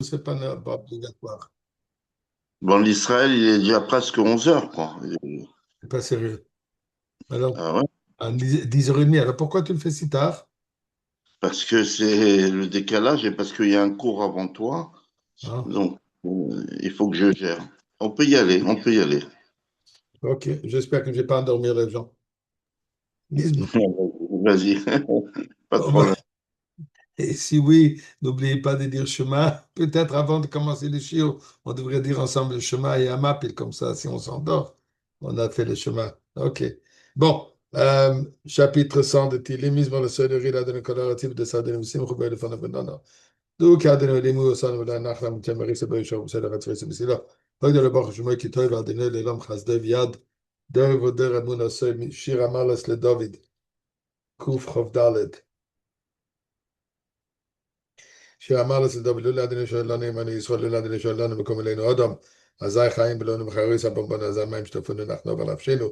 c'est pas obligatoire. Bon, l'Israël, il est déjà presque 11 heures, quoi. C'est pas sérieux. Alors, Ah ouais? à 10h30, alors pourquoi tu le fais si tard? Parce que c'est le décalage et parce qu'il y a un cours avant toi. Hein? Donc, il faut que je gère. On peut y aller, on peut y aller. Ok, j'espère que je ne vais pas endormir les gens. Dis- Vas-y, pas de Bon, ben, problème. et si oui, n'oubliez pas de dire chemin. Peut-être avant de commencer le chiot, on devrait dire ensemble le chemin et un mapil, comme ça, si on s'endort, on a fait le chemin. Ok. Bon, chapitre 100 de Tilim, Mizmor le seuil de Rila de Nicolas Ratif de Sadin, Missim, Roubaix de Fanabendana. Du Kadin, Limu, Osan, Vela, Nachlam, Tiamari, Seba, Yishon, Seda, Ratzvei, Sebisila. Hoy de le Baruch Shmoy, Kitoy, Valdine, Lelam, Chazdev, Yad, Der, Voder, Amun, Osei, Shir Amalas, le David, Kuf, Chov, Dalet. שאמר לצדו ולא לאדוני שואל לנו אם אני ישראל לא לאדוני שואל לנו מקום אלינו אדם אזי חיים בלנו בחריס הבומבון אזי מים שטפונו אנחנו עובר נפשנו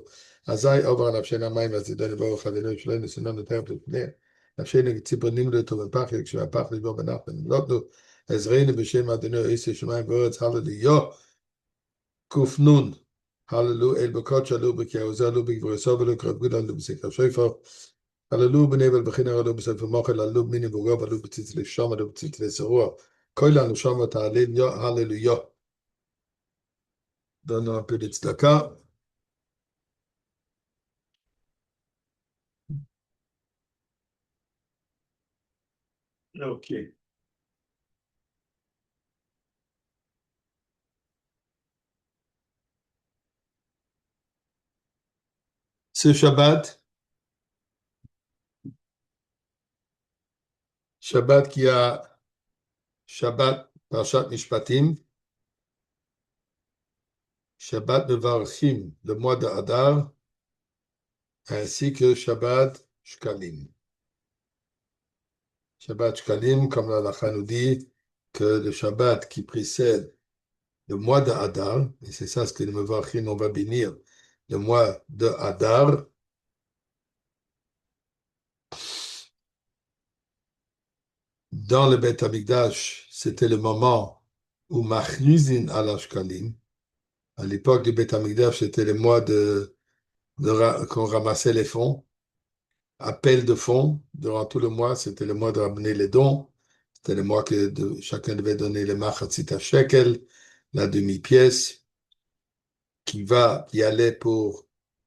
אזי עובר נפשנו המים והזידנו ברוך אדוני שלנו סננו תרף לפני נפשנו ציפורנים לטוב ופח כשהפח לשבור בנחת נמלטנו עזרנו בשם אדוני איסי שמיים וארץ הללויה קנ"ן הללו אל בקודש עלו בקעוזו עלו בגבורסו ולו קרב גוד עלו בסקר שופר הללו בני ולבחינר עלו בספר מוחל, עלו מיני בוגרוב, עלו בציצלי שם, עלו בציצלי זרוע. כל לנו שם תהליל, הללויה. Donnons un peu de tzedaka. Ok. Ce Shabbat qui a Shabbat Parashat Mishpatim, Shabbat Mevarchim, le mois de Hadar, ainsi que Shabbat Shkalim. Shabbat Shkalim, comme la Lacha nous dit, que le Shabbat qui précède le mois de Hadar, et c'est ça ce que le Mevarchim, on va bénir, le mois de Hadar, dans le Beth Amikdash, c'était le moment où Machrizin al Ashkalim, à l'époque du Beth Amikdash, c'était le mois qu'on ramassait les fonds, appel de fonds, durant tout le mois, c'était le mois de ramener les dons, c'était le mois que chacun devait donner le machatzit shekel, la demi-pièce, qui allait pour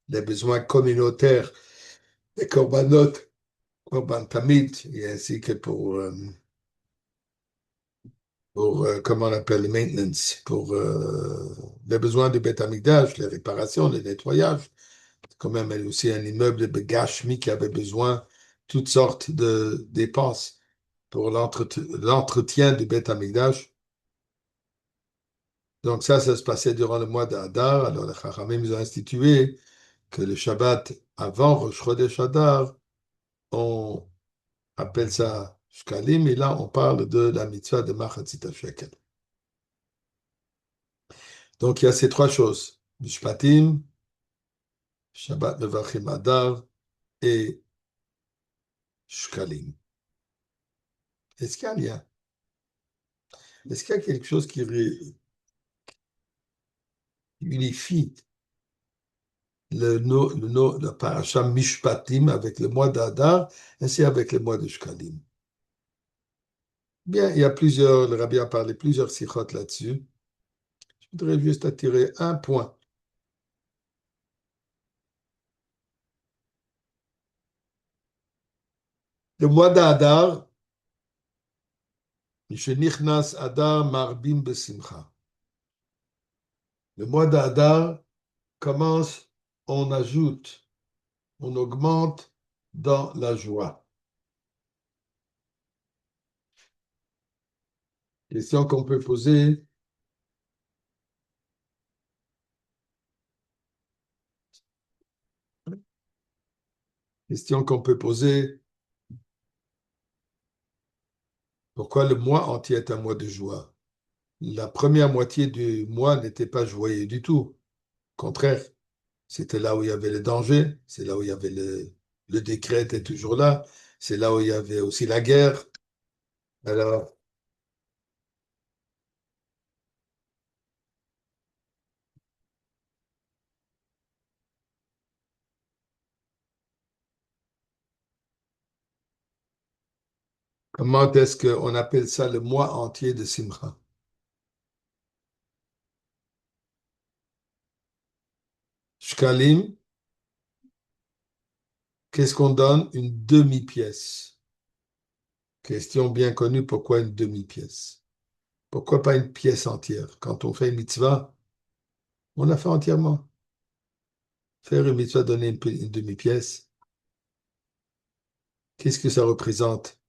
les besoins communautaires des korbanot, korban tamid, et ainsi que pour comment on appelle, le maintenance, pour les besoins du Beth Amikdash, les réparations, les nettoyages. Quand même, elle aussi un immeuble de Gashmi qui avait besoin toutes sortes de dépenses pour l'entretien du Beth Amikdash. Donc ça se passait durant le mois d'Adar. Alors les Chachamim ils ont institué que le Shabbat avant Rosh Chodesh Adar, on appelle ça Shkalim, et là on parle de la mitzvah de Machatzit HaShekel. Donc il y a ces trois choses, Mishpatim, Shabbat Mevachim Adar et Shkalim. Est-ce qu'il y a un lien? Est-ce qu'il y a quelque chose qui unifie le parasha Mishpatim avec le mois d'Adar ainsi avec le mois de Shkalim? Bien, il y a plusieurs, le rabbi a parlé plusieurs sikhot là-dessus. Je voudrais juste attirer un point. Le mois d'Adar, Mishenichnas Adar Marbim Besimcha. Le mois d'Adar commence, on ajoute, on augmente dans la joie. Question qu'on peut poser. Question qu'on peut poser. Pourquoi le mois entier est un mois de joie? La première moitié du mois n'était pas joyeux du tout. Au contraire, c'était là où il y avait le danger, c'est là où il y avait le décret était toujours là, c'est là où il y avait aussi la guerre. Alors, Comment est-ce qu'on appelle ça le mois entier de Simcha? Shkalim, qu'est-ce qu'on donne? Une demi-pièce. Question bien connue, pourquoi une demi-pièce? Pourquoi pas une pièce entière? Quand on fait une mitzvah, on la fait entièrement. Faire une mitzvah, donner une demi-pièce, qu'est-ce que ça représente?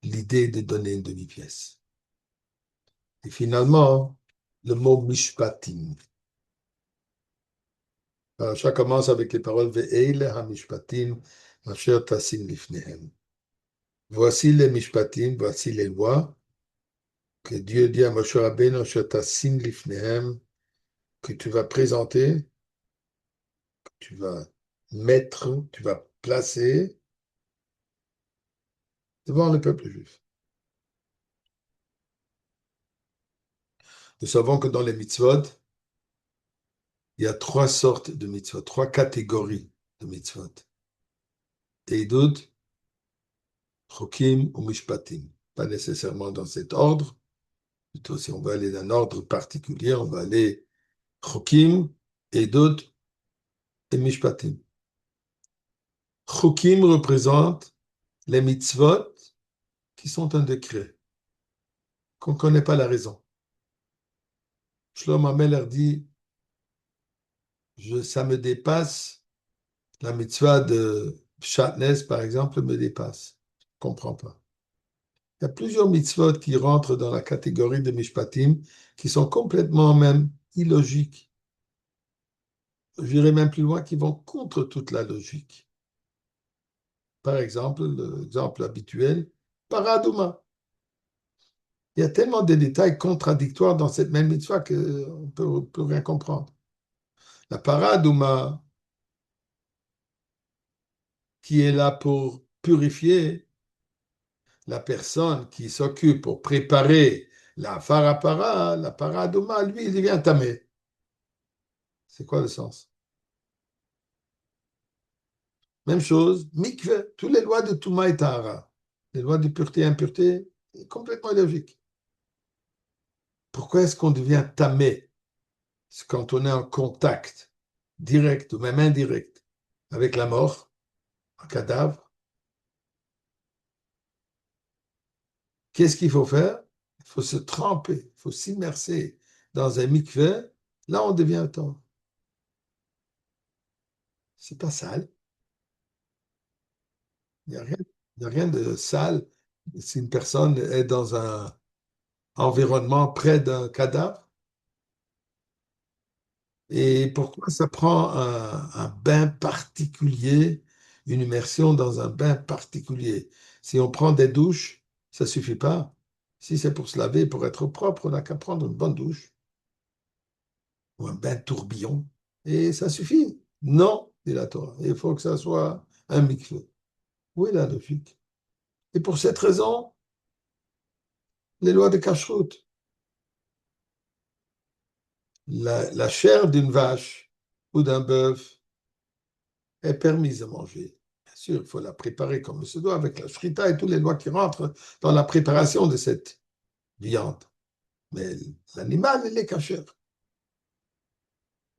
L'idée de donner une demi-pièce. Et finalement, le mot mishpatim. Ça commence avec les paroles Ve'eile ha-mishpatim asher tasim lifnehem. Voici les mishpatim, voici les lois que Dieu dit à Moshe Rabbeinu asher tasim lifnehem, que tu vas présenter, que tu vas mettre, tu vas placer devant le peuple juif. Nous savons que dans les mitzvot, il y a trois sortes de mitzvot, trois catégories de mitzvot. Eidut, Chokim ou Mishpatim. Pas nécessairement dans cet ordre. Plutôt, si on veut aller d'un ordre particulier, on va aller Chokim, Eidut et Mishpatim. Chokim représente les mitzvot qui sont un décret, qu'on ne connaît pas la raison. Shlomo Ameler dit, ça me dépasse, la mitzvah de Shatnez, par exemple, me dépasse. Je ne comprends pas. Il y a plusieurs mitzvot qui rentrent dans la catégorie de Mishpatim qui sont complètement même illogiques. J'irai même plus loin, qui vont contre toute la logique. Par exemple, l'exemple habituel, Paradouma. Il y a tellement de détails contradictoires dans cette même mitzvah qu'on ne peut rien comprendre. La Paradouma, qui est là pour purifier la personne qui s'occupe pour préparer la farapara, la Paradouma, lui, il devient tamé. C'est quoi le sens? Même chose, mikveh, toutes les lois de Touma et Tahara, les lois de pureté et impureté, complètement illogiques. Pourquoi est-ce qu'on devient tamé quand on est en contact direct ou même indirect avec la mort, un cadavre? Qu'est-ce qu'il faut faire? Il faut se tremper, il faut s'immerser dans un mikveh. Là, on devient tort. C'est pas sale. Il n'y a rien, il y a rien de sale si une personne est dans un environnement près d'un cadavre. Et pourquoi ça prend un bain particulier, une immersion dans un bain particulier? Si on prend des douches, ça ne suffit pas. Si c'est pour se laver, pour être propre, on n'a qu'à prendre une bonne douche ou un bain tourbillon et ça suffit. Non, dit la Torah. Il faut que ça soit un mikveh. Où est la logique? Et pour cette raison, les lois de cacheroute, la chair d'une vache ou d'un bœuf est permise à manger. Bien sûr, il faut la préparer comme il se doit avec la shrita et toutes les lois qui rentrent dans la préparation de cette viande. Mais l'animal, il est cachère.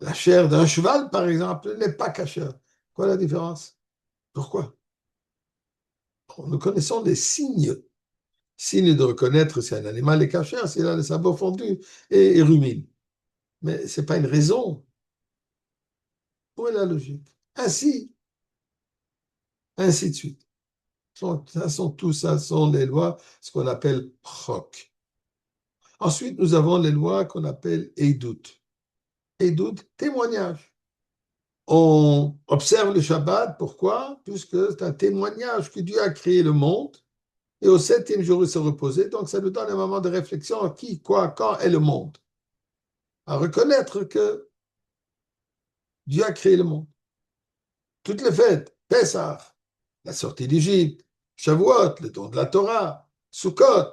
La chair d'un cheval, par exemple, n'est pas cachère. Quoi la différence? Pourquoi? Nous connaissons les signes. Signes de reconnaître si un animal est cachère, s'il a les sabots fondus et rumine. Mais ce n'est pas une raison. Où est la logique? Ainsi de suite. Ça sont les lois, ce qu'on appelle chok. Ensuite, nous avons les lois qu'on appelle Eidut. Eidut, témoignage. On observe le Shabbat, pourquoi? Puisque c'est un témoignage que Dieu a créé le monde et au septième jour il s'est reposé, donc ça nous donne un moment de réflexion à qui, quoi, quand est le monde. À reconnaître que Dieu a créé le monde. Toutes les fêtes, Pessah, la sortie d'Égypte, Shavuot, le don de la Torah, Sukkot,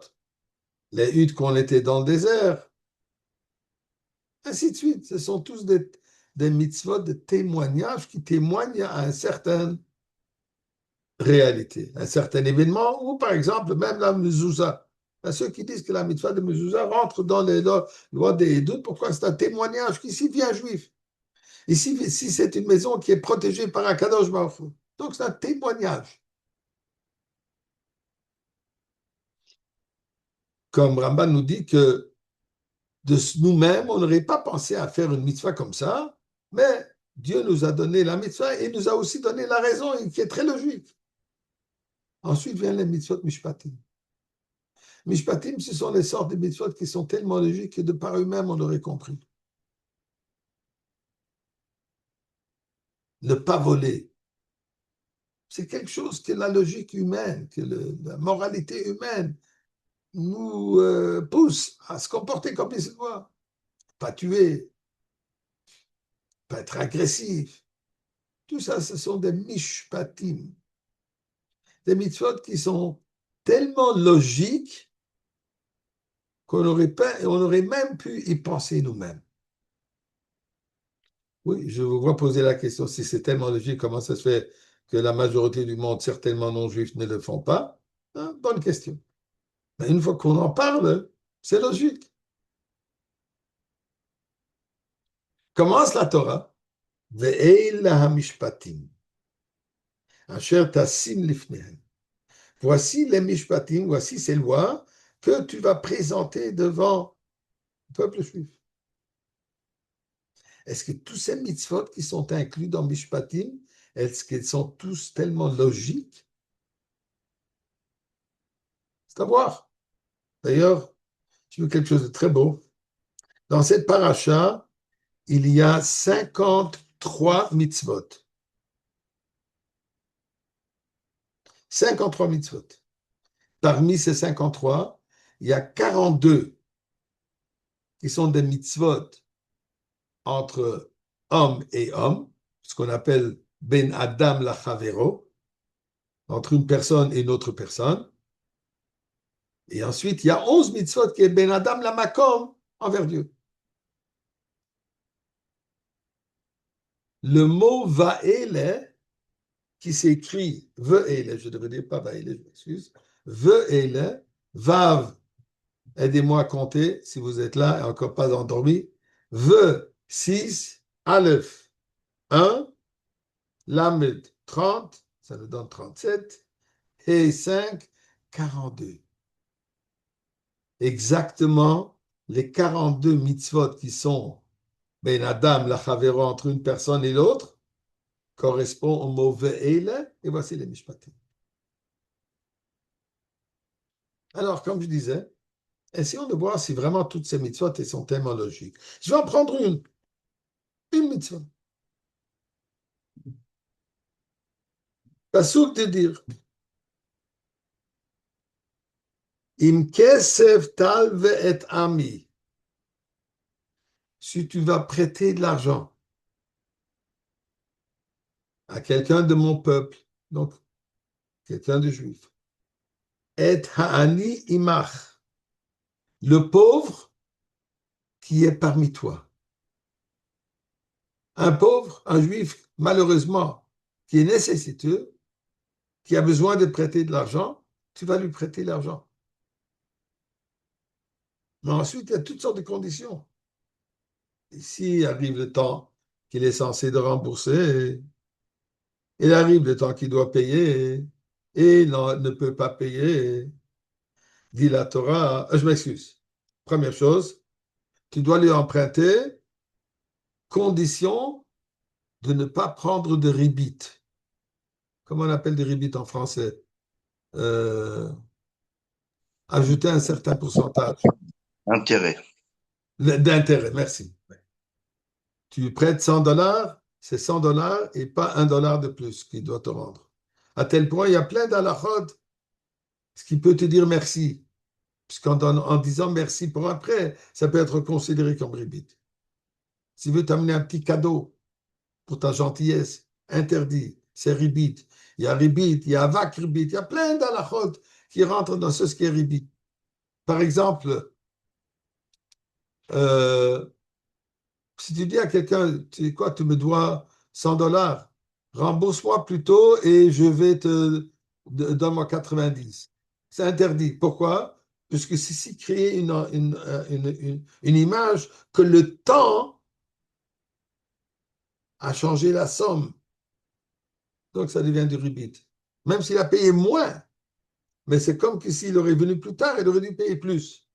les huttes qu'on était dans le désert, ainsi de suite. Ce sont tous des mitzvot de témoignage qui témoignent à un certain réalité, un certain événement, ou par exemple même la mezouza. À ceux qui disent que la mitzvah de mezouza rentre dans les lois des doutes, pourquoi c'est un témoignage qu'ici vit un juif. Ici, si c'est une maison qui est protégée par un Kadosh Baruch Hu. Donc c'est un témoignage. Comme Ramban nous dit que de nous-mêmes, on n'aurait pas pensé à faire une mitzvah comme ça, mais Dieu nous a donné la mitzvah et nous a aussi donné la raison, qui est très logique. Ensuite viennent les mitzvot mishpatim. Mishpatim, ce sont les sortes de mitzvot qui sont tellement logiques que de par eux-mêmes, on aurait compris. Ne pas voler, c'est quelque chose que la logique humaine, que la moralité humaine nous pousse à se comporter comme il se doit. Pas tuer, pas être agressif. Tout ça, ce sont des mishpatim, des mitzvot qui sont tellement logiques qu'on aurait même pu y penser nous-mêmes. Oui, je vous vois poser la question, si c'est tellement logique, comment ça se fait que la majorité du monde, certainement non-juif, ne le font pas? Hein, bonne question. Mais une fois qu'on en parle, c'est logique. Commence la Torah. Ve'eila hamishpatim, asher tasim lifnehem. Voici les mishpatim, voici ces lois que tu vas présenter devant le peuple juif. Est-ce que tous ces mitzvot qui sont inclus dans mishpatim, est-ce qu'ils sont tous tellement logiques? C'est à voir. D'ailleurs, je veux quelque chose de très beau. Dans cette paracha, il y a 53 mitzvot. 53 mitzvot. Parmi ces 53, il y a 42 qui sont des mitzvot entre homme et homme, ce qu'on appelle ben Adam la Chavero, entre une personne et une autre personne. Et ensuite, il y a 11 mitzvot qui est ben Adam la Makom envers Dieu. Le mot Va'ele, qui s'écrit Ve'ele, je devrais dire pas Va'ele, je m'excuse, Ve'ele, Vav, aidez-moi à compter si vous êtes là et encore pas endormi, Ve, 6, Aleph, 1, Lamed, 30, ça nous donne 37, et 5, 42. Exactement les 42 mitzvot qui sont Ben Adam, la Chavero, entre une personne et l'autre, correspond au mot Ve'ele, et voici les Mishpatim. Alors, comme je disais, essayons de voir si vraiment toutes ces mitzvot sont tellement logiques. Je vais en prendre une mitzvah. Pasuk de dire Im kesef tal ve'et ami. Si tu vas prêter de l'argent à quelqu'un de mon peuple, donc quelqu'un de juif, et ha'ani imach, le pauvre qui est parmi toi. Un pauvre, un juif, malheureusement, qui est nécessiteux, qui a besoin de prêter de l'argent, tu vas lui prêter l'argent. Mais ensuite, il y a toutes sortes de conditions. Ici arrive le temps qu'il est censé de rembourser, il arrive le temps qu'il doit payer, et il ne peut pas payer, dit la Torah. Je m'excuse. Première chose, tu dois lui emprunter, condition de ne pas prendre de ribit. Comment on appelle des ribit en français? Ajouter un certain pourcentage. Intérêt. D'intérêt, merci. Tu prêtes 100 $, c'est 100 $ et pas $1 de plus qu'il doit te rendre. À tel point, il y a plein d'halachot, ce qui peut te dire merci. En disant merci pour un prêt, ça peut être considéré comme ribit. S'il veut t'amener un petit cadeau pour ta gentillesse, interdit, c'est ribit. Il y a ribit, il y a avak ribit, il y a plein d'halachot qui rentrent dans ce qui est ribit. Par exemple, si tu dis à quelqu'un, tu sais quoi, tu me dois 100 $, rembourse-moi plutôt et je vais te donne-moi 90. C'est interdit. Pourquoi? Puisque c'est ici créer une image que le temps a changé la somme. Donc ça devient du ribit. Même s'il a payé moins, mais c'est comme que s'il aurait venu plus tard, il aurait dû payer plus.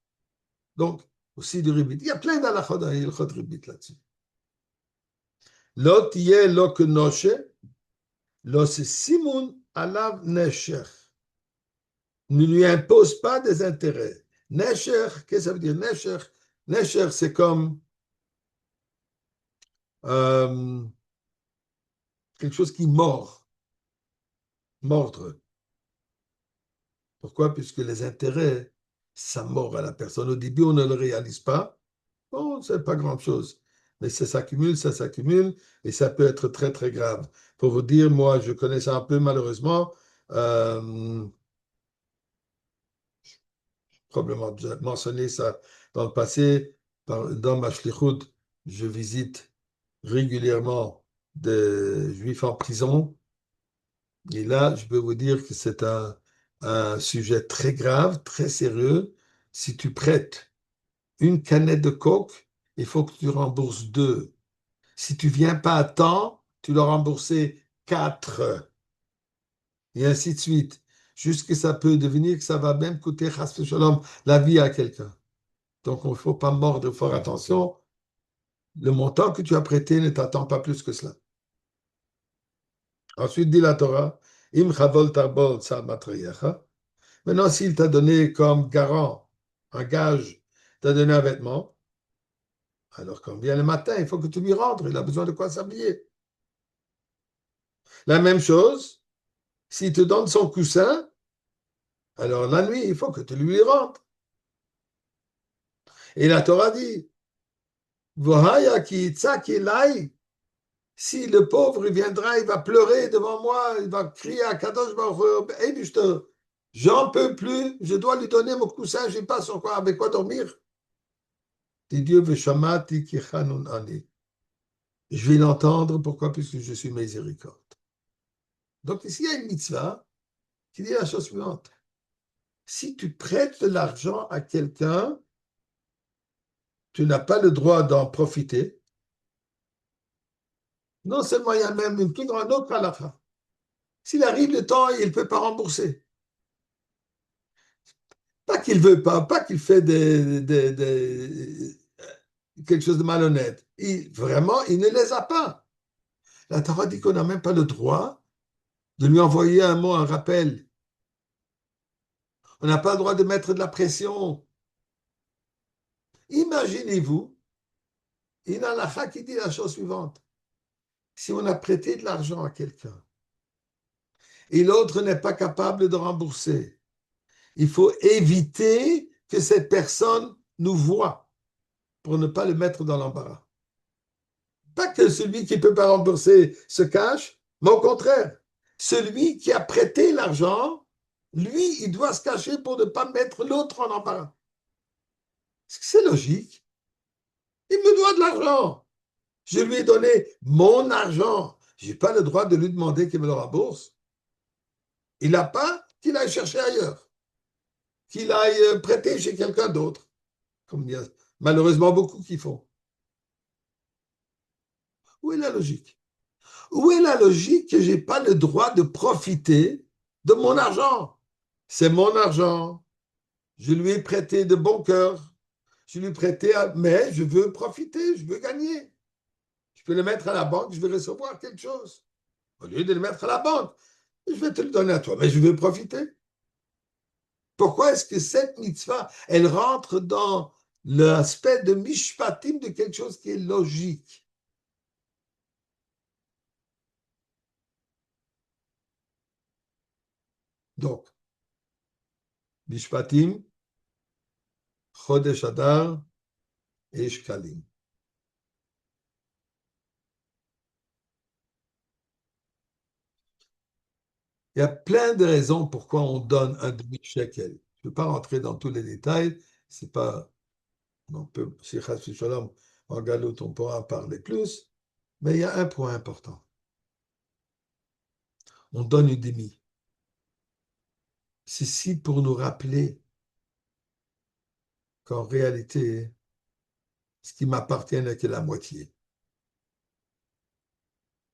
Donc, aussi du ribit. Il y a plein d'alachot dans l'ilchot ribit là-dessus. L'autre, il y a l'ok noshe, l'os simon alav nesher. Ne lui impose pas des intérêts. Nesher, qu'est-ce que ça veut dire Nesher? Nesher, c'est comme euh, quelque chose qui mord, mordre. Pourquoi? Puisque les intérêts, ça mord à la personne. Au début, on ne le réalise pas. Bon, c'est pas grand-chose. Mais ça s'accumule, et ça peut être très, très grave. Pour vous dire, moi, je connais ça un peu malheureusement. Probablement déjà mentionné ça dans le passé. Dans ma shlichut, je visite régulièrement des juifs en prison. Et là, je peux vous dire que c'est un sujet très grave, très sérieux. Si tu prêtes une canette de coke, il faut que tu rembourses deux. Si tu viens pas à temps, tu dois rembourser quatre. Et ainsi de suite. Jusque ça peut devenir que ça va même coûter, chas v'shalom, la vie à quelqu'un. Donc, il ne faut pas mordre fort attention. Le montant que tu as prêté ne t'attend pas plus que cela. Ensuite, dit la Torah, Im chavol tarbol sa matrayecha. Maintenant, s'il t'a donné comme garant, un gage, t'a donné un vêtement, alors quand vient le matin, il faut que tu lui rentres. Il a besoin de quoi s'habiller. La même chose, s'il te donne son coussin, alors la nuit, il faut que tu lui rentres. Et la Torah dit, Vohaya ki tzak elai. Si le pauvre il viendra, il va pleurer devant moi, il va crier à Kadosh Baruch Hu, hey, j'en peux plus, je dois lui donner mon coussin, je n'ai pas sur quoi, avec quoi dormir. Dit Dieu, Veshamati kichanun ani. Je vais l'entendre, pourquoi? Puisque je suis miséricorde. Donc ici, il y a une mitzvah qui dit la chose suivante. Si tu prêtes de l'argent à quelqu'un, tu n'as pas le droit d'en profiter. Non seulement il y a même une plus grande autre halakha. S'il arrive le temps, il ne peut pas rembourser. Pas qu'il veut pas qu'il fait quelque chose de malhonnête. Vraiment, il ne les a pas. La Torah dit qu'on n'a même pas le droit de lui envoyer un mot, un rappel. On n'a pas le droit de mettre de la pression. Imaginez-vous, il y a la qui dit la chose suivante. Si on a prêté de l'argent à quelqu'un et l'autre n'est pas capable de rembourser, il faut éviter que cette personne nous voie pour ne pas le mettre dans l'embarras. Pas que celui qui ne peut pas rembourser se cache, mais au contraire, celui qui a prêté l'argent, lui, il doit se cacher pour ne pas mettre l'autre en embarras. C'est logique. Il me doit de l'argent. Je lui ai donné mon argent. Je n'ai pas le droit de lui demander qu'il me le rembourse. Il n'a pas, qu'il aille chercher ailleurs. Qu'il aille prêter chez quelqu'un d'autre. Comme il y a malheureusement beaucoup qui font. Où est la logique? Où est la logique que je n'ai pas le droit de profiter de mon argent? C'est mon argent. Je lui ai prêté de bon cœur. Je lui ai prêté, mais je veux profiter, je veux gagner. Je peux le mettre à la banque, je vais recevoir quelque chose. Au lieu de le mettre à la banque, je vais te le donner à toi, mais je veux profiter. Pourquoi est-ce que cette mitzvah, elle rentre dans l'aspect de mishpatim de quelque chose qui est logique? Donc, mishpatim, chodesh adar et shkalim. Il y a plein de raisons pourquoi on donne un demi-shekel. Je ne vais pas rentrer dans tous les détails. C'est pas, on peut, si Chas Shalom, en galoute, on pourra en parler plus. Mais il y a un point important. on donne une demi. Ceci pour nous rappeler qu'en réalité, ce qui m'appartient n'est que la moitié,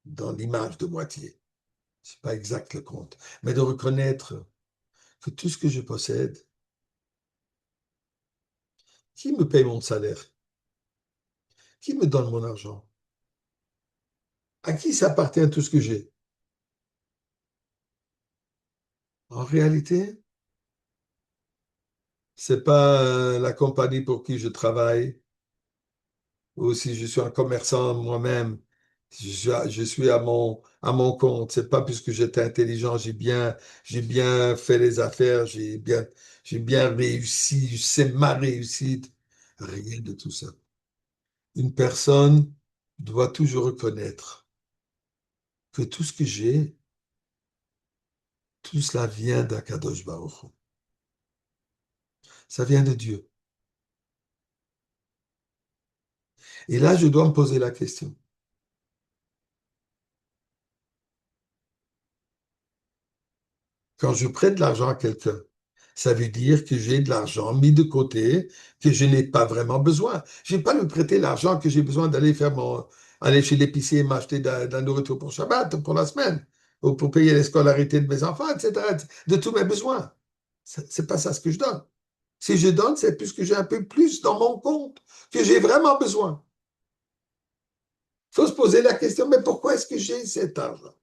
dans l'image de moitié. Ce n'est pas exact le compte, mais de reconnaître que tout ce que je possède, qui me paye mon salaire? Qui me donne mon argent? À qui s'appartient tout ce que j'ai? En réalité, ce n'est pas la compagnie pour qui je travaille, ou si je suis un commerçant moi-même, je suis à mon compte. C'est pas puisque j'étais intelligent, j'ai bien fait les affaires, j'ai bien réussi, c'est ma réussite. Rien de tout ça. Une personne doit toujours reconnaître que tout ce que j'ai, tout cela vient d'Akadosh Baruch Hu. Ça vient de Dieu. Et là, je dois me poser la question. Quand je prête de l'argent à quelqu'un, ça veut dire que j'ai de l'argent mis de côté que je n'ai pas vraiment besoin. Je n'ai pas lui prêter l'argent que j'ai besoin d'aller aller chez l'épicier et m'acheter de la nourriture pour Shabbat, pour la semaine, ou pour payer les scolarités de mes enfants, etc., de tous mes besoins. C'est pas ça ce que je donne. Si je donne, c'est puisque j'ai un peu plus dans mon compte que j'ai vraiment besoin. Il faut se poser la question, mais pourquoi est-ce que j'ai cet argent?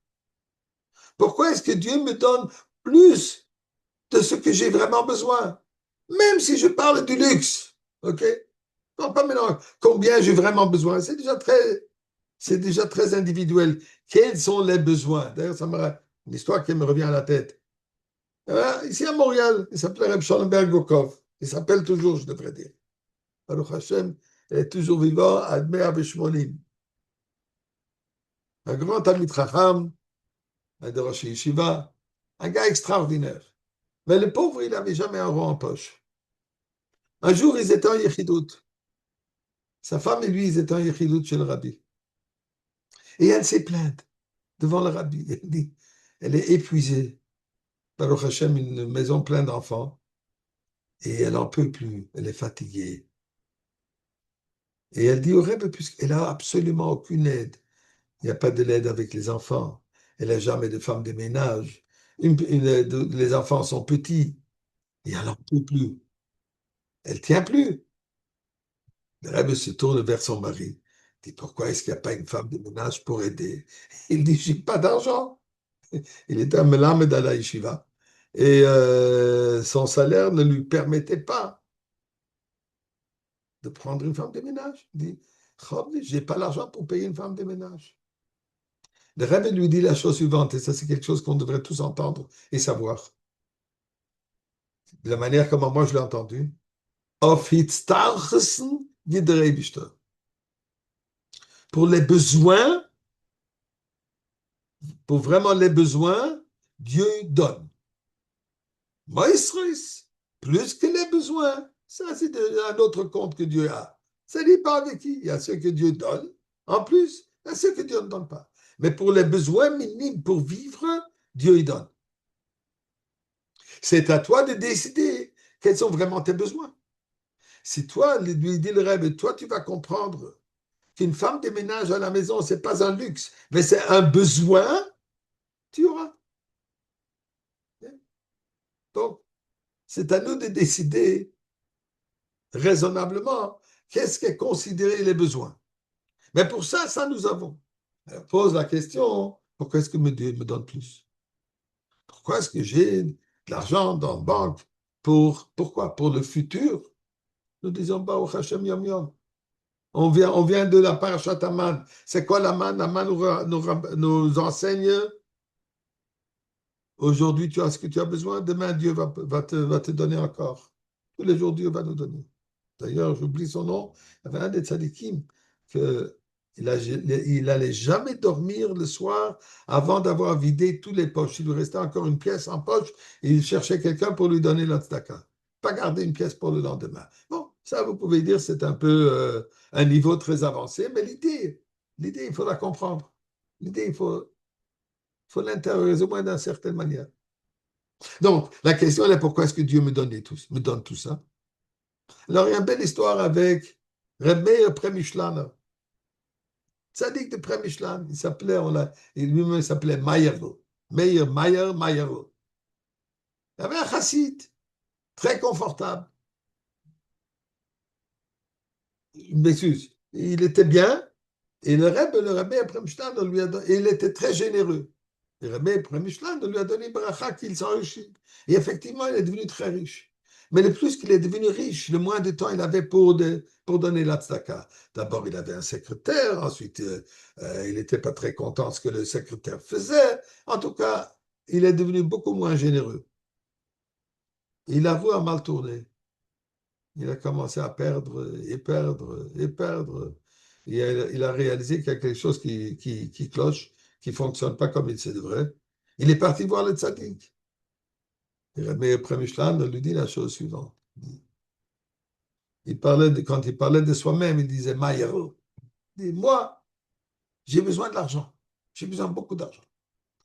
Pourquoi est-ce que Dieu me donne plus de ce que j'ai vraiment besoin? Même si je parle du luxe, ok? Non, pas maintenant combien j'ai vraiment besoin. C'est déjà très individuel. Quels sont les besoins? D'ailleurs, une histoire qui me revient à la tête. Ici à Montréal, il s'appelait Reb Schollenberg Gokov. Il s'appelle toujours, je devrais dire. Baruch Hashem, il est toujours vivant, Admé Aveshmonim. Un grand Talmid Chacham, un de Rosh Yeshiva, un gars extraordinaire. Mais le pauvre, il n'avait jamais un rond en poche. Un jour, ils étaient en Yechidout. Sa femme et lui, ils étaient en Yechidout chez le rabbi. Et elle s'est plainte devant le rabbi. Elle dit, elle est épuisée. Baruch Hashem, une maison pleine d'enfants. Et elle n'en peut plus. Elle est fatiguée. Et elle dit au rabbi, puisqu'elle n'a absolument aucune aide. Il n'y a pas de l'aide avec les enfants. Elle n'a jamais de femme de ménage. Les enfants sont petits. Et elle n'en peut plus. Elle ne tient plus. Le rabbi se tourne vers son mari. Il dit, pourquoi est-ce qu'il n'y a pas une femme de ménage pour aider? Il dit, j'ai pas d'argent. Il était un melamed à la yeshiva. Et son salaire ne lui permettait pas de prendre une femme de ménage. Il dit, je n'ai pas l'argent pour payer une femme de ménage. Le rabbi lui dit la chose suivante, et ça c'est quelque chose qu'on devrait tous entendre et savoir. De la manière comment moi je l'ai entendu. Auf Hitztarchsen wie der Eibishter. Pour les besoins, pour vraiment les besoins, Dieu donne. Maestris, plus que les besoins. Ça, c'est un autre compte que Dieu a. Ça n'est pas avec qui. Il y a ceux que Dieu donne. En plus, il y a ceux que Dieu ne donne pas. Mais pour les besoins minimes pour vivre, Dieu y donne. C'est à toi de décider quels sont vraiment tes besoins. Si toi, lui dit le rêve, toi, tu vas comprendre qu'une femme de ménage à la maison, ce n'est pas un luxe, mais c'est un besoin, tu auras. Donc, c'est à nous de décider raisonnablement qu'est-ce qu'est considéré les besoins. Mais pour ça, nous avons. Alors, pose la question, pourquoi est-ce que Dieu me donne plus? Pourquoi est-ce que j'ai de l'argent dans la banque? Pourquoi? Pour le futur? Nous disons, Baruch Hashem Yom Yom. On vient de la parashat Aman. C'est quoi l'Aman? Aman nous enseigne, aujourd'hui tu as ce que tu as besoin, demain Dieu va te donner encore. Tous les jours Dieu va nous donner. D'ailleurs, j'oublie son nom, il y avait un des tzadikim il n'allait jamais dormir le soir avant d'avoir vidé tous les poches. Il lui restait encore une pièce en poche et il cherchait quelqu'un pour lui donner la tzedaka. Pas garder une pièce pour le lendemain. Bon, ça, vous pouvez dire, c'est un peu un niveau très avancé, mais l'idée, il faut la comprendre. L'idée, il faut Il faut l'intérioriser au moins d'une certaine manière. Donc, la question est pourquoi est-ce que Dieu me donne tout ça? Alors, il y a une belle histoire avec Reb Meir Premishlan. Tzadik de Premishlan. Il s'appelait, lui-même s'appelait Mayerlo. Mayerlo. Il y avait un chassid, très confortable. M'excuse. Il était bien, et le Rebbe Premishlan, il était très généreux. Le Rebbe Premishlan lui a donné bracha qu'il s'enrichit. Et effectivement, il est devenu très riche. Mais le plus qu'il est devenu riche, le moins de temps il avait pour donner la tzedaka. D'abord, il avait un secrétaire, ensuite, il n'était pas très content de ce que le secrétaire faisait. En tout cas, il est devenu beaucoup moins généreux. Il a voulu mal tourner. Il a commencé à perdre et perdre et perdre. Il a réalisé qu'il y a quelque chose qui cloche, qui ne fonctionne pas comme il se devrait. Il est parti voir le tzaddik. Mais Premishlan lui dit la chose suivante. Quand il parlait de soi-même, il disait Maïro. Il dit, moi, j'ai besoin de l'argent. J'ai besoin de beaucoup d'argent.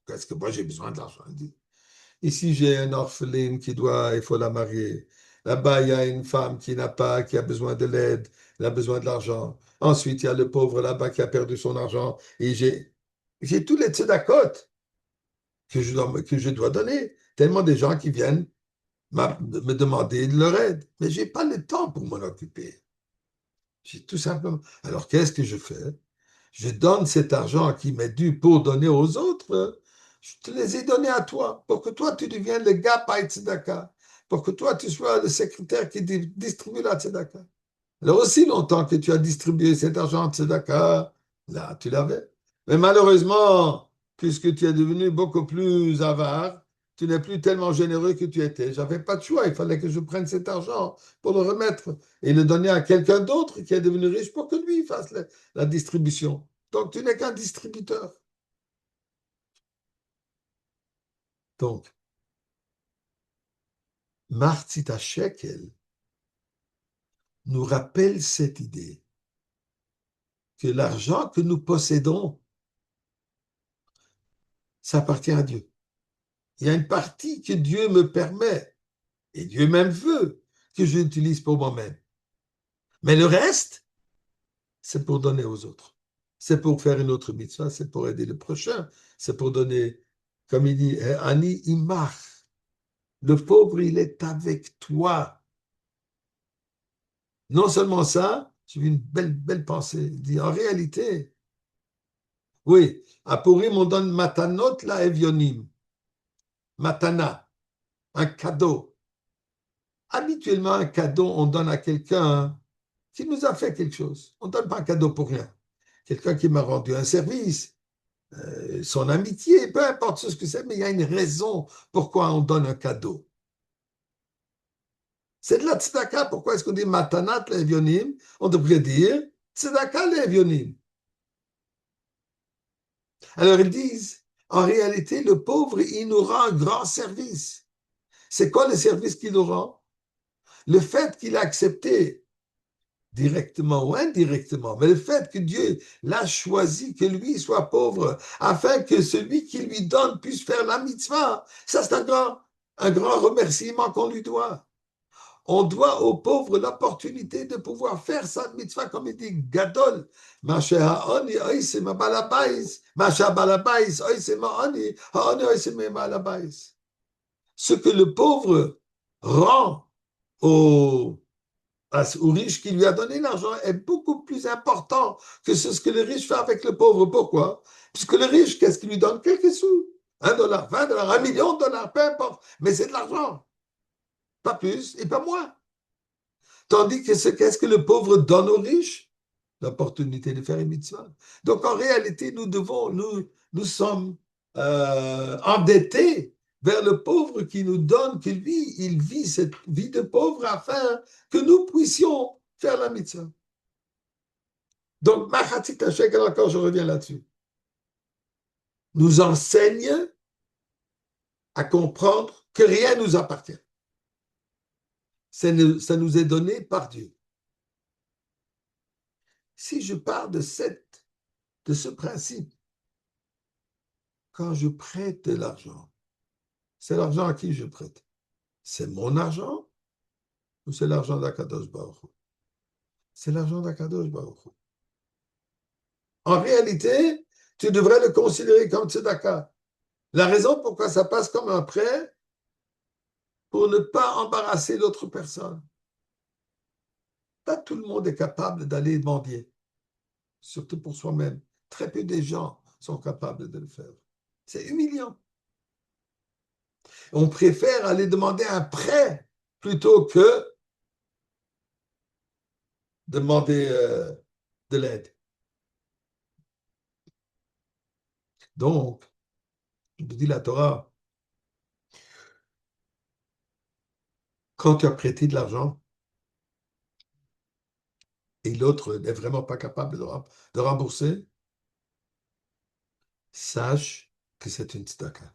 Qu'est-ce que moi j'ai besoin de l'argent? Il dit, ici, j'ai une orpheline il faut la marier. Là-bas, il y a une femme qui n'a pas, qui a besoin de l'aide, elle a besoin de l'argent. Ensuite, il y a le pauvre là-bas qui a perdu son argent. Et j'ai tous les tzedakot que je dois donner. Tellement de gens qui viennent me demander de leur aide. Mais je n'ai pas le temps pour m'en occuper. J'ai tout simplement. Alors, qu'est-ce que je fais? Je donne cet argent qui m'est dû pour donner aux autres. Je te les ai donnés à toi, pour que toi, tu deviennes le gars par tzedaka, pour que toi, tu sois le secrétaire qui distribue la tzedaka. Alors, aussi longtemps que tu as distribué cet argent de tzedaka, là, tu l'avais. Mais malheureusement, puisque tu es devenu beaucoup plus avare, tu n'es plus tellement généreux que tu étais. Je n'avais pas de choix, il fallait que je prenne cet argent pour le remettre et le donner à quelqu'un d'autre qui est devenu riche pour que lui fasse la distribution. Donc, tu n'es qu'un distributeur. Donc, Martzita Shekel nous rappelle cette idée que l'argent que nous possédons, ça appartient à Dieu. Il y a une partie que Dieu me permet, et Dieu même veut, que j'utilise pour moi-même. Mais le reste, c'est pour donner aux autres. C'est pour faire une autre mitzvah, c'est pour aider le prochain, c'est pour donner, comme il dit, Ani imach. Le pauvre, il est avec toi. Non seulement ça, j'ai vu une belle pensée. Il dit, en réalité, oui, à Purim, on donne matanot la evionim. Matana, un cadeau. Habituellement, un cadeau, on donne à quelqu'un qui nous a fait quelque chose. On ne donne pas un cadeau pour rien. Quelqu'un qui m'a rendu un service, son amitié, peu importe ce que c'est, mais il y a une raison pourquoi on donne un cadeau. C'est de la tzedaka. Pourquoi est-ce qu'on dit matanat levionim? On devrait dire tzedaka levionim. Alors ils disent, en réalité, le pauvre, il nous rend un grand service. C'est quoi le service qu'il nous rend? Le fait qu'il a accepté directement ou indirectement, mais le fait que Dieu l'a choisi, que lui soit pauvre, afin que celui qui lui donne puisse faire la mitzvah, ça c'est un grand remerciement qu'on lui doit. On doit aux pauvres l'opportunité de pouvoir faire sa mitzvah, comme il dit, Gadol. Ce que le pauvre rend au riche qui lui a donné l'argent est beaucoup plus important que ce que le riche fait avec le pauvre. Pourquoi? Puisque le riche, qu'est-ce qu'il lui donne? Quelques sous. $1, $20, $1 million, peu importe. Mais c'est de l'argent. Pas plus et pas moins. Tandis que qu'est-ce que le pauvre donne aux riches? L'opportunité de faire une mitzvah. Donc en réalité, nous sommes endettés vers le pauvre qui nous donne, que lui, il vit cette vie de pauvre afin que nous puissions faire la mitzvah. Donc, Machatzit HaShekel, encore je reviens là-dessus, nous enseigne à comprendre que rien ne nous appartient. Ça nous est donné par Dieu. Si je pars de ce principe, quand je prête de l'argent, c'est l'argent à qui je prête? C'est mon argent ou c'est l'argent d'Akadosh Baruch Hu? C'est l'argent d'Akadosh Baruch Hu. En réalité, tu devrais le considérer comme tzedaka. La raison pourquoi ça passe comme un prêt, pour ne pas embarrasser l'autre personne. Pas tout le monde est capable d'aller mendier, surtout pour soi-même. Très peu de gens sont capables de le faire. C'est humiliant. On préfère aller demander un prêt plutôt que demander de l'aide. Donc, je te dis la Torah, quand tu as prêté de l'argent et l'autre n'est vraiment pas capable de rembourser, sache que c'est une tzedaka.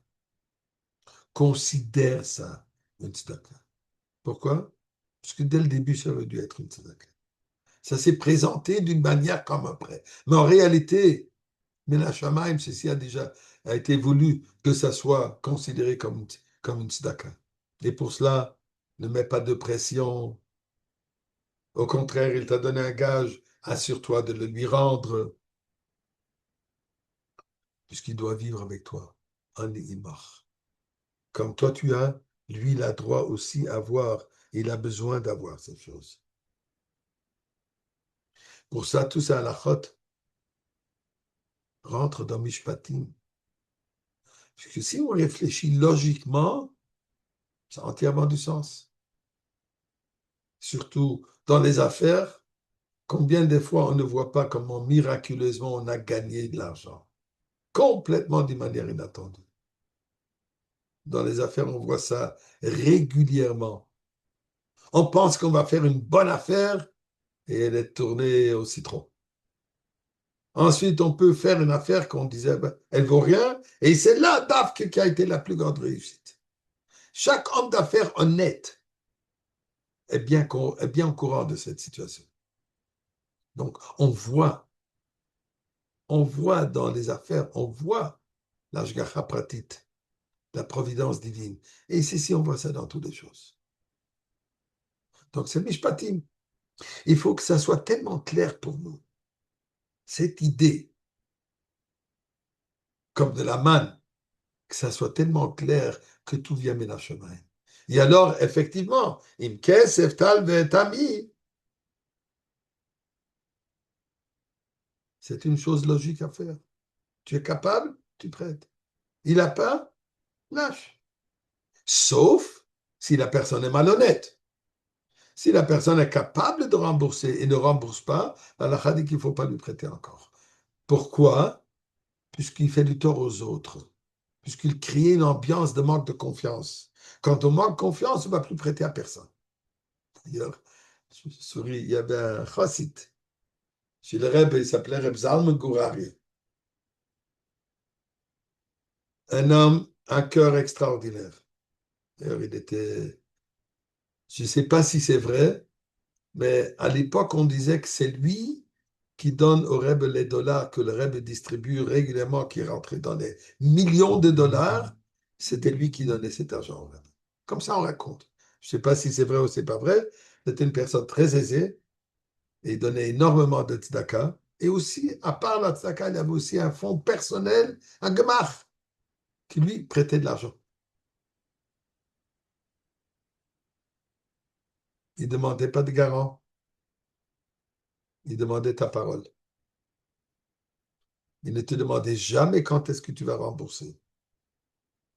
Considère ça une tzedaka. Pourquoi? Parce que dès le début, ça aurait dû être une tzedaka. Ça s'est présenté d'une manière comme un prêt. Mais en réalité, Mena Shamaim, ceci a été voulu que ça soit considéré comme une tzedaka. Et pour cela, ne mets pas de pression. Au contraire, il t'a donné un gage. Assure-toi de le lui rendre, puisqu'il doit vivre avec toi. En Imach. Comme toi tu as, lui, il a droit aussi à avoir. Il a besoin d'avoir ces choses. Pour ça, tout ça, halachot rentre dans Mishpatim. Parce que si on réfléchit logiquement, ça a entièrement du sens. Surtout dans les affaires, combien de fois on ne voit pas comment miraculeusement on a gagné de l'argent, complètement d'une manière inattendue. Dans les affaires, on voit ça régulièrement. On pense qu'on va faire une bonne affaire et elle est tournée au citron. Ensuite, on peut faire une affaire qu'on disait, ben, elle vaut rien, et c'est là, DAF, qui a été la plus grande réussite. Chaque homme d'affaires honnête est bien au courant de cette situation. Donc, on voit dans les affaires, on voit l'ashgacha pratit, la providence divine. Et ici, on voit ça dans toutes les choses. Donc, c'est mishpatim. Il faut que ça soit tellement clair pour nous. Cette idée, comme de la manne, que ça soit tellement clair que tout vient Ménachemaï. Et alors, effectivement, im kesef tal ve'etami, c'est une chose logique à faire. Tu es capable, tu prêtes. Il n'a pas, lâche. Sauf si la personne est malhonnête. Si la personne est capable de rembourser et ne rembourse pas, Allah dit qu'il ne faut pas lui prêter encore. Pourquoi? Puisqu'il fait du tort aux autres. Puisqu'il crée une ambiance de manque de confiance. Quand on manque de confiance, on ne va plus prêter à personne. D'ailleurs, je souris, il y avait un chassid. Chez le Rebbe, il s'appelait Reb Zalman Gourari. Un homme, un cœur extraordinaire. D'ailleurs, il était, je ne sais pas si c'est vrai, mais à l'époque, on disait que c'est lui qui donne au Rebbe les dollars que le Rebbe distribue régulièrement, qui rentrait dans les millions de dollars. C'était lui qui donnait cet argent au Rebbe. Comme ça, on raconte. Je ne sais pas si c'est vrai ou c'est pas vrai. C'était une personne très aisée et il donnait énormément de tzedaka. Et aussi, à part la tzedaka, il y avait aussi un fonds personnel, un gemach, qui lui prêtait de l'argent. Il ne demandait pas de garant. Il demandait ta parole. Il ne te demandait jamais quand est-ce que tu vas rembourser.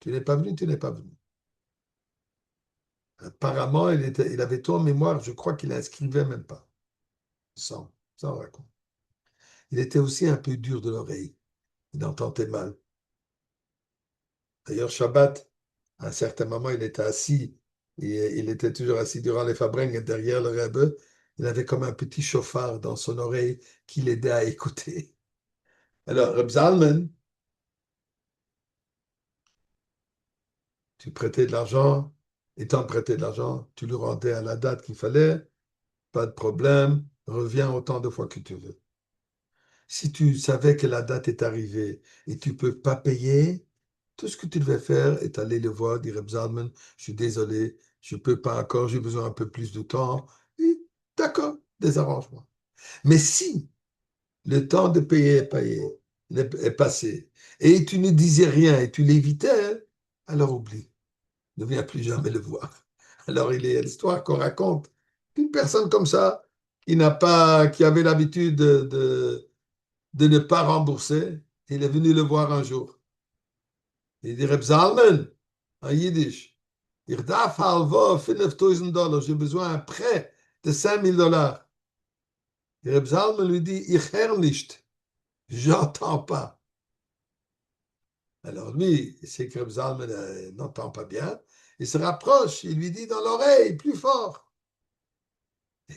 Tu n'es pas venu, tu n'es pas venu. Apparemment, il avait tout en mémoire, je crois qu'il n'inscrivait même pas. Sans raconte. Il était aussi un peu dur de l'oreille. Il entendait mal. D'ailleurs, Shabbat, à un certain moment, il était assis, et il était toujours assis durant les fabringues derrière le Rebbe. Il avait comme un petit chauffard dans son oreille qui l'aidait à écouter. Alors, Reb Zalman, tu prêtais de l'argent, étant prêté de l'argent, tu le rendais à la date qu'il fallait, pas de problème, reviens autant de fois que tu veux. Si tu savais que la date est arrivée et tu ne peux pas payer, Tout ce que tu devais faire est aller le voir, dire Reb Zalman, je suis désolé, je ne peux pas encore, j'ai besoin un peu plus de temps. Et d'accord, des arrangements. Mais si le temps de payer est passé, et tu ne disais rien et tu l'évitais, alors oublie, ne viens plus jamais le voir. Alors il est l'histoire qu'on raconte qu'une personne comme ça, qui avait l'habitude de ne pas rembourser, il est venu le voir un jour. Il dit, Reb Zalman, en yiddish, ich darf halva $5,000, j'ai besoin d'un prêt de $5,000. Et Reb Zalman lui dit, ich hör nicht, j'entends pas. Alors lui, c'est que Reb Zalman n'entend pas bien, il se rapproche, il lui dit dans l'oreille, plus fort.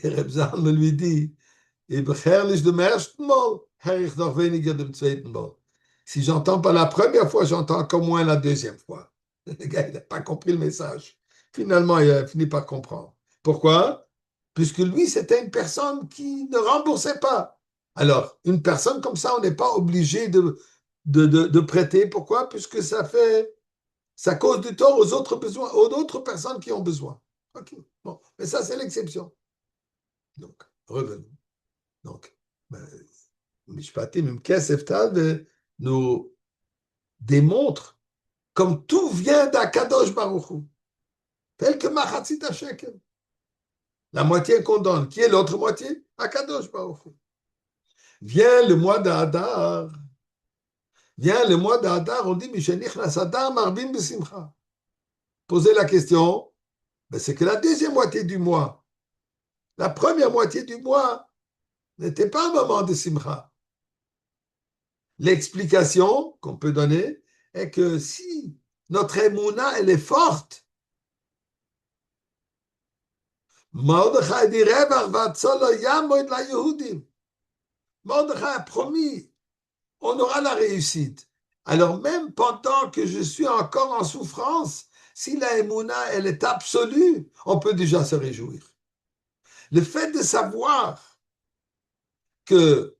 Et Reb Zalman lui dit, ich hör nicht dem ersten Mal, hör ich noch weniger dem zweiten Mal. Si j'entends pas la première fois, j'entends encore moins la deuxième fois. Le gars, il n'a pas compris le message. Finalement, il a fini par comprendre. Pourquoi? Puisque lui, c'était une personne qui ne remboursait pas. Alors, une personne comme ça, on n'est pas obligé de prêter. Pourquoi? Puisque ça cause du tort aux autres personnes qui ont besoin. OK. Bon, mais ça, c'est l'exception. Donc, revenons. Donc, Mishpatim Kesef Tal nous démontre comme tout vient d'Akadosh Baruch Hu, tel que Machatzit HaShekel. La moitié qu'on donne, qui est l'autre moitié? Akadosh Baruch Hu. Vient le mois d'Adar. Vient le mois d'Adar, on dit Mishenichnas Adar Marbim B'Simcha. Poser la question, ben c'est que la deuxième moitié du mois, la première moitié du mois n'était pas un moment de Simcha. L'explication qu'on peut donner est que si notre émouna, elle est forte, Mordechai dit Revach Vatzolo Yamoid la Yehudim. Mordechai a promis, on aura la réussite. Alors même pendant que je suis encore en souffrance, si la émouna, elle est absolue, on peut déjà se réjouir. Le fait de savoir que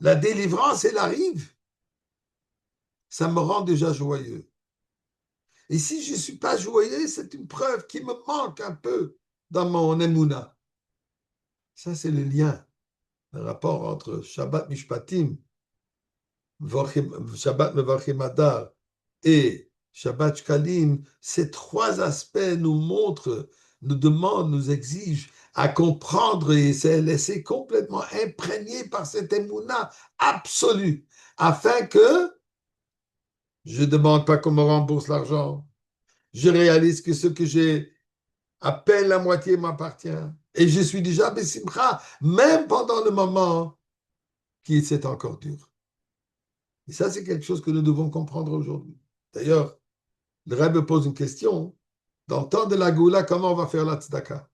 la délivrance, elle arrive, ça me rend déjà joyeux. Et si je ne suis pas joyeux, c'est une preuve qu'il me manque un peu dans mon émouna. Ça, c'est le lien, le rapport entre Shabbat Mishpatim, Shabbat Mevarchim Adar et Shabbat Shkalim. Ces trois aspects nous montrent, nous demandent, nous exigent à comprendre et se laisser complètement imprégner par cette émouna absolue, afin que je ne demande pas qu'on me rembourse l'argent. Je réalise que ce que j'ai, à peine la moitié m'appartient. Et je suis déjà Bessimcha, même pendant le moment qui c'est encore dur. Et ça, c'est quelque chose que nous devons comprendre aujourd'hui. D'ailleurs, le Rebbe pose une question. Dans le temps de la Goula, comment on va faire la tzedaka?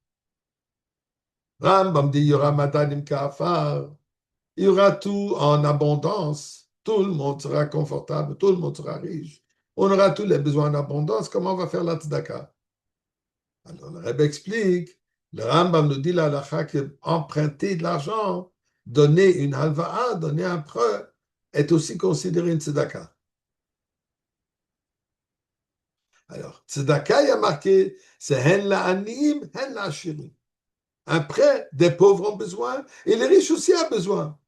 Rambam dit, il y aura madanim kafar, il y aura tout en abondance. Tout le monde sera confortable, tout le monde sera riche. On aura tous les besoins en abondance. Comment on va faire la tzedaka? Alors, le Rebbe explique, le Rambam nous dit la halakha que emprunter de l'argent, donner une halva'a, donner un prêt, est aussi considéré une tzedaka. Alors, tzedaka, il y a marqué, c'est hen la aniim, hen la ashirim. Un prêt, des pauvres ont besoin, et les riches aussi ont besoin.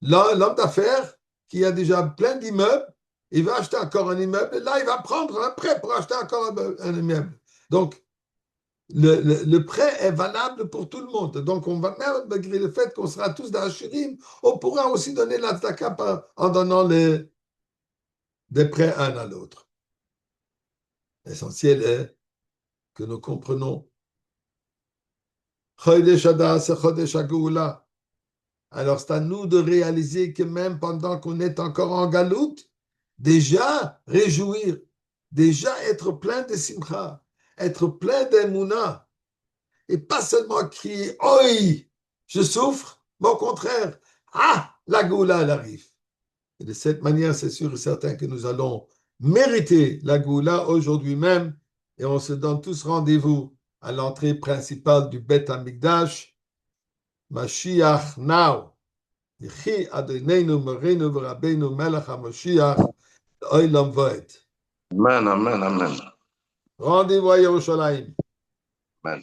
L'homme d'affaires, qui a déjà plein d'immeubles, il va acheter encore un immeuble, et là, il va prendre un prêt pour acheter encore un immeuble. Donc, le prêt est valable pour tout le monde. Donc, on va même, malgré le fait qu'on sera tous dans Ashirim, on pourra aussi donner la tzedaka en donnant des prêts un à l'autre. L'essentiel est que nous comprenons. Chodesh Adar, c'est Chodesh HaGeoula. Alors, c'est à nous de réaliser que même pendant qu'on est encore en galoute, déjà réjouir, déjà être plein de simcha, être plein d'émouna, et pas seulement crier « Oi, je souffre », mais au contraire « Ah, la Goula, elle arrive ». Et de cette manière, c'est sûr et certain que nous allons mériter la Goula aujourd'hui même, et on se donne tous rendez-vous à l'entrée principale du Beth Amikdash, Mashiach now. Yechi Adonenu Morenu v'Rabbeinu Melech HaMashiach, Olam Va'ed. Amen, amen, amen. Rendez-vous à Yerushalayim. Amen.